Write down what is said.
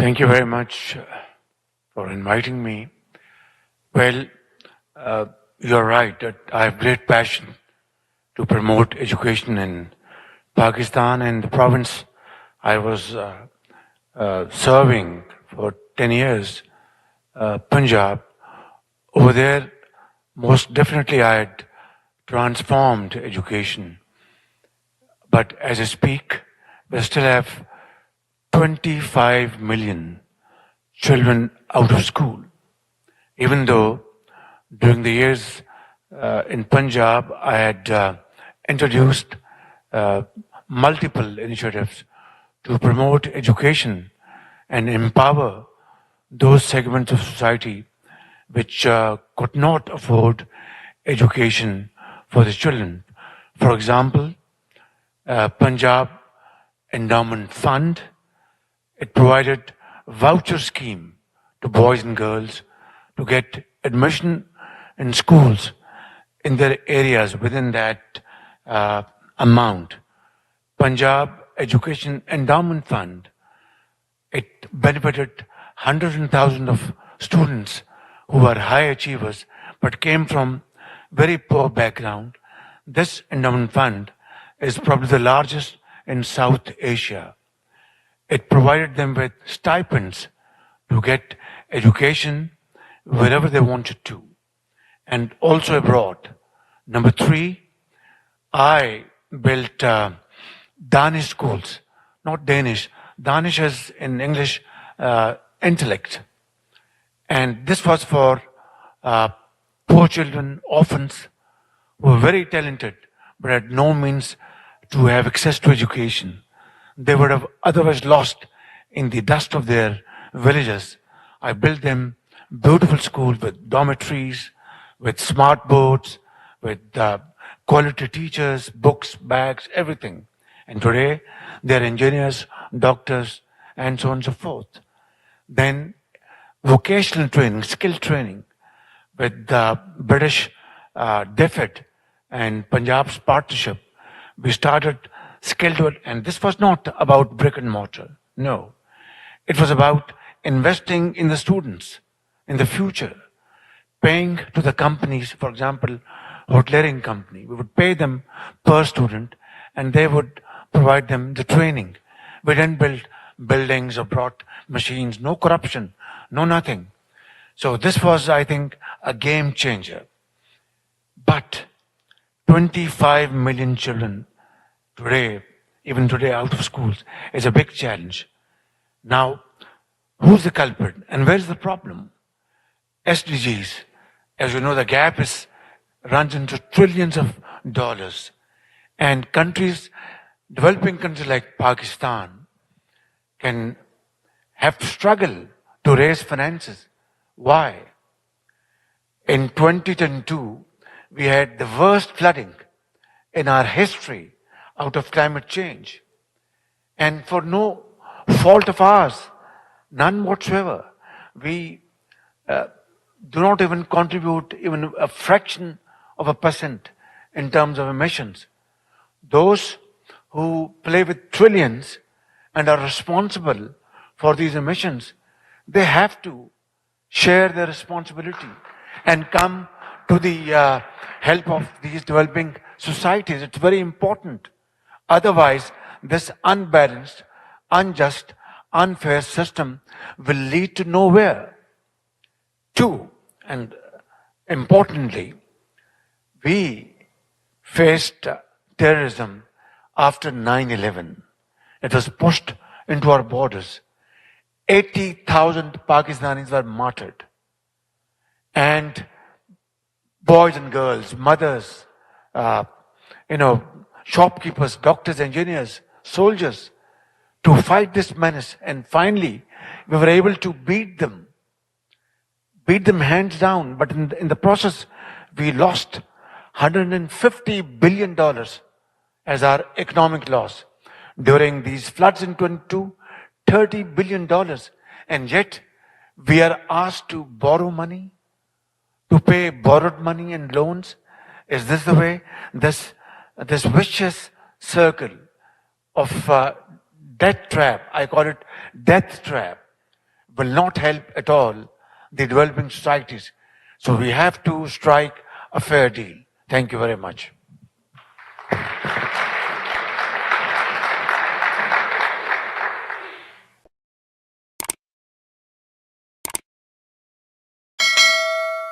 Thank you very much for inviting me. Well, you're right that I have great passion to promote education in Pakistan and the province I was serving for 10 years, Punjab. Over there, most definitely I had transformed education. But as I speak, we still have 25 million children out of school. Even though during the years in Punjab, I had introduced multiple initiatives to promote education and empower those segments of society which could not afford education for the children. For example, Punjab Endowment Fund, it provided voucher scheme to boys and girls to get admission in schools in their areas within that amount. Punjab Education Endowment Fund, it benefited hundreds and thousands of students who were high achievers but came from very poor background. This endowment fund is probably the largest in South Asia. It provided them with stipends to get education wherever they wanted to, and also abroad. Number 3, I built Danish schools, not Danish. Danish is in English intellect. And this was for poor children, orphans, who were very talented, but had no means to have access to education. They would have otherwise lost in the dust of their villages. I built them beautiful schools with dormitories, with smart boards, with quality teachers, books, bags, everything. And today, they're engineers, doctors, and so on and so forth. Then vocational training, skill training, with the British DFID and Punjab's partnership, we started skilled, and this was not about brick and mortar. No. It was about investing in the students, in the future, paying to the companies, for example, hoteliering company. We would pay them per student, and they would provide them the training. We didn't build buildings or brought machines, no corruption, no nothing. So this was, I think, a game changer. But 25 million children today, even today out of schools, is a big challenge. Now, who's the culprit and where's the problem? SDGs, as you know, the gap runs into trillions of dollars. And countries, developing countries like Pakistan, can have to struggle to raise finances. Why? In 2022, we had the worst flooding in our history out of climate change. And for no fault of ours, none whatsoever. We do not even contribute even a fraction of a percent in terms of emissions. Those who play with trillions and are responsible for these emissions, they have to share their responsibility and come to the help of these developing societies. It's very important. Otherwise, this unbalanced, unjust, unfair system will lead to nowhere. 2, and importantly, we faced terrorism after 9/11. It was pushed into our borders. 80,000 Pakistanis were martyred. And boys and girls, mothers, shopkeepers, doctors, engineers, soldiers, to fight this menace. And finally, we were able to beat them hands down. But in the process, we lost $150 billion as our economic loss. During these floods in 22, $30 billion. And yet, we are asked to borrow money, to pay borrowed money and loans. Is this the way? This vicious circle of death trap, I call it death trap, will not help at all the developing societies. So we have to strike a fair deal. Thank you very much.